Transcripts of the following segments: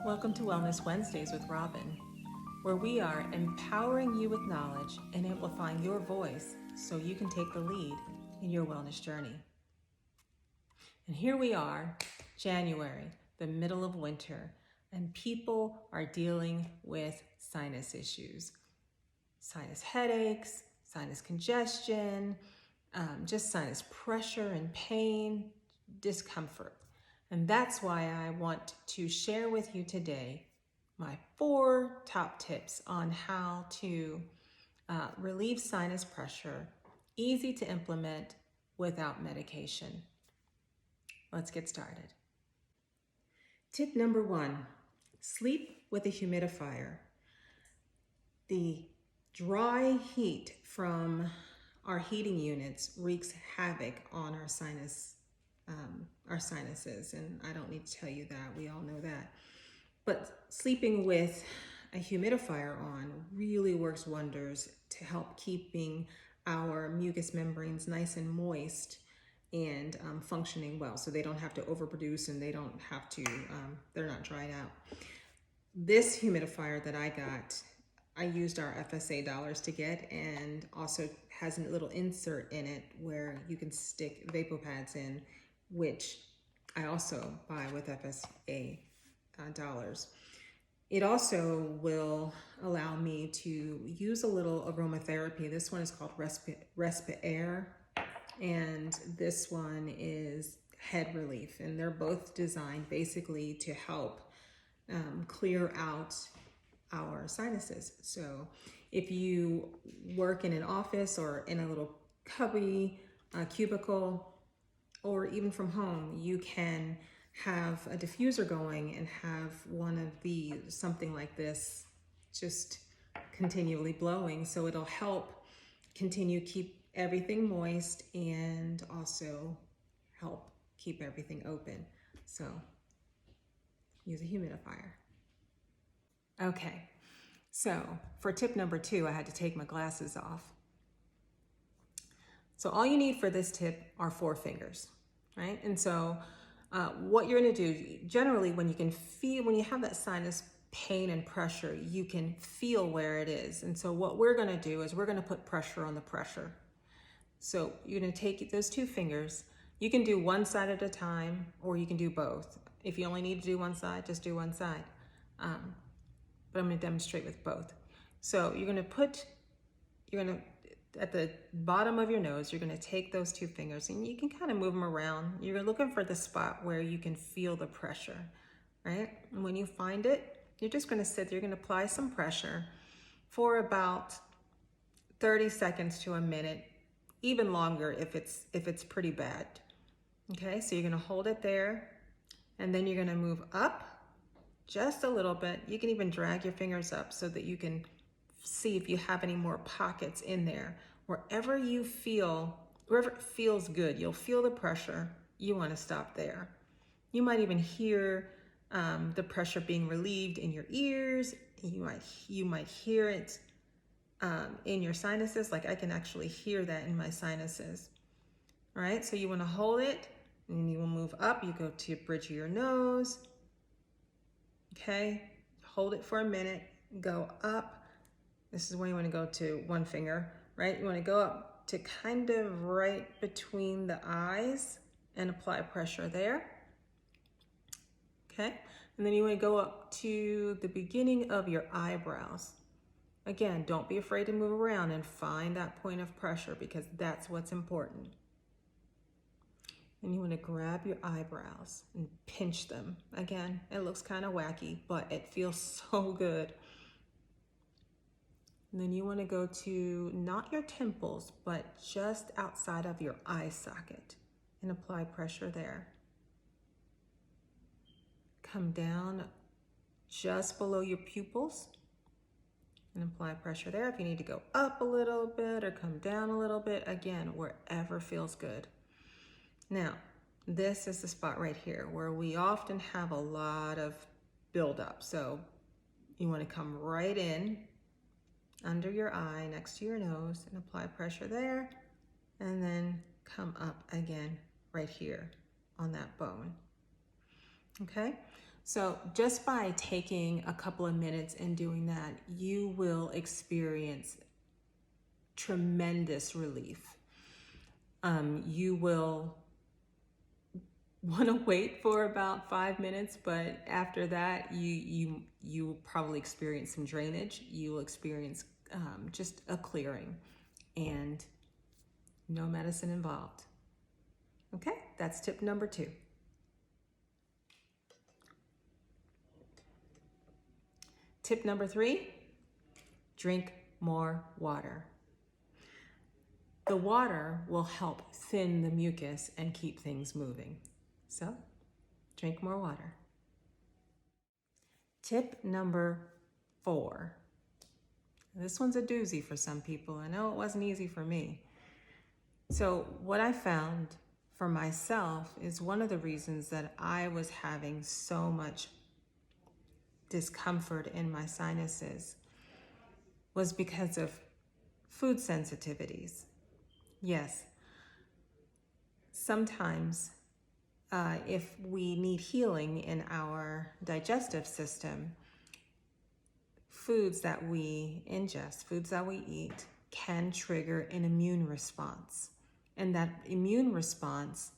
Welcome to Wellness Wednesdays with Robin, where we are empowering you with knowledge and amplifying your voice so you can take the lead in your wellness journey. And here we are, January, the middle of winter, and people are dealing with sinus issues, sinus headaches, sinus congestion, just sinus pressure and pain, discomfort. And that's why I want to share with you today my 4 top tips on how to relieve sinus pressure, easy to implement without medication. Let's get started. Tip number 1, sleep with a humidifier. The dry heat from our heating units wreaks havoc on our sinuses, and I don't need to tell you that, we all know that. But sleeping with a humidifier on really works wonders to help keeping our mucous membranes nice and moist and functioning well, so they don't have to overproduce and they don't have to, they're not dried out. This humidifier that I got, I used our FSA dollars to get, and also has a little insert in it where you can stick VapoPads in, which I also buy with FSA dollars. It also will allow me to use a little aromatherapy. This one is called Respi Air, and this one is head relief, and they're both designed basically to help clear out our sinuses. So if you work in an office or in a little cubby, cubicle, or even from home, you can have a diffuser going and have one of these, something like this, just continually blowing. So it'll help continue keep everything moist and also help keep everything open. So use a humidifier. Okay, so for tip number 2, I had to take my glasses off. So all you need for this tip are 4 fingers, right? And so what you're gonna do, generally when you have that sinus pain and pressure, you can feel where it is. And so what we're gonna do is we're gonna put pressure on the pressure. So you're gonna take those 2 fingers. You can do one side at a time, or you can do both. If you only need to do one side, just do one side. But I'm gonna demonstrate with both. So you're gonna, at the bottom of your nose, you're gonna take those 2 fingers and you can kind of move them around. You're looking for the spot where you can feel the pressure, right? And when you find it, you're just gonna sit there, you're gonna apply some pressure for about 30 seconds to a minute, even longer if it's pretty bad. Okay, so you're gonna hold it there, and then you're gonna move up just a little bit. You can even drag your fingers up so that you can see if you have any more pockets in there. Wherever it feels good, you'll feel the pressure, you want to stop there. You might even hear the pressure being relieved in your ears. You might hear it in your sinuses. Like I can actually hear that in my sinuses. All right, so you want to hold it, and you will move up. You go to the bridge of your nose. Okay, hold it for a minute, go up. This is where you want to go to 1 finger, right? You want to go up to kind of right between the eyes and apply pressure there. Okay, and then you want to go up to the beginning of your eyebrows. Again, don't be afraid to move around and find that point of pressure, because that's what's important. And you want to grab your eyebrows and pinch them. Again, it looks kind of wacky, but it feels so good. And then you want to go to not your temples, but just outside of your eye socket and apply pressure there. Come down just below your pupils and apply pressure there. If you need to go up a little bit or come down a little bit, again, wherever feels good. Now, this is the spot right here where we often have a lot of buildup. So you want to come right in under your eye next to your nose and apply pressure there, and then come up again right here on that bone. Okay, So just by taking a couple of minutes and doing that, you will experience tremendous relief. You will want to wait for about 5 minutes, but after that, you will probably experience some drainage. You will experience just a clearing, and no medicine involved. Okay, that's tip number 2. Tip number 3, drink more water. The water will help thin the mucus and keep things moving. So, drink more water. Tip number 4. This one's a doozy for some people. I know it wasn't easy for me. So what I found for myself is one of the reasons that I was having so much discomfort in my sinuses was because of food sensitivities. Yes, sometimes if we need healing in our digestive system, foods that we ingest, foods that we eat, can trigger an immune response. And that immune response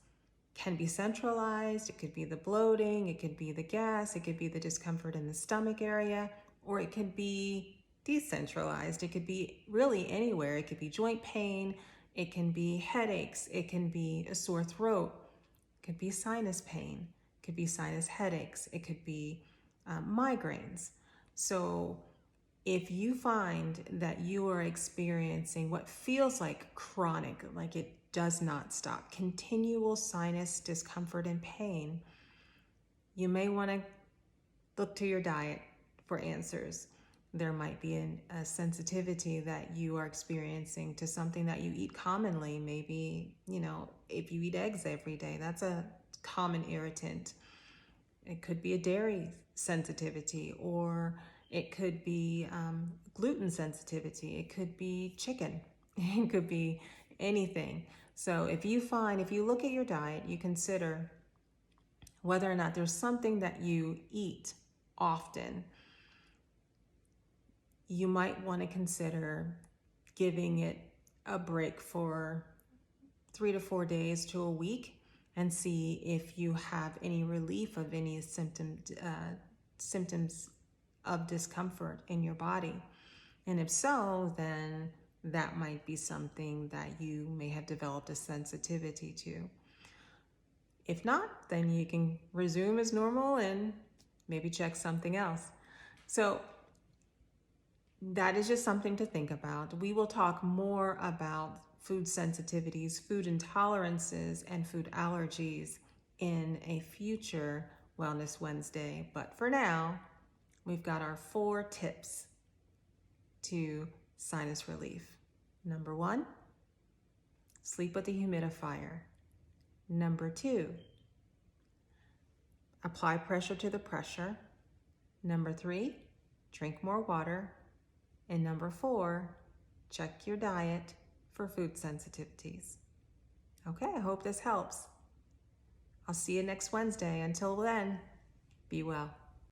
can be centralized. It could be the bloating, it could be the gas, it could be the discomfort in the stomach area, or it could be decentralized. It could be really anywhere. It could be joint pain, it can be headaches, it can be a sore throat, it could be sinus pain, it could be sinus headaches, it could be migraines. So if you find that you are experiencing what feels like chronic, like it does not stop, continual sinus discomfort and pain, you may want to look to your diet for answers. There might be a sensitivity that you are experiencing to something that you eat commonly. Maybe, if you eat eggs every day, that's a common irritant. It could be a dairy sensitivity, or it could be gluten sensitivity. It could be chicken. It could be anything. So if you look at your diet, you consider whether or not there's something that you eat often, you might want to consider giving it a break for 3 to 4 days to a week and see if you have any relief of any symptoms of discomfort in your body. And if so, then that might be something that you may have developed a sensitivity to. If not, then you can resume as normal and maybe check something else. So that is just something to think about. We will talk more about food sensitivities, food intolerances, and food allergies in a future Wellness Wednesday. But for now, we've got our 4 tips to sinus relief. Number 1, sleep with a humidifier. Number 2, apply pressure to the pressure. Number 3, drink more water. And number 4, check your diet for food sensitivities. Okay, I hope this helps. I'll see you next Wednesday. Until then, be well.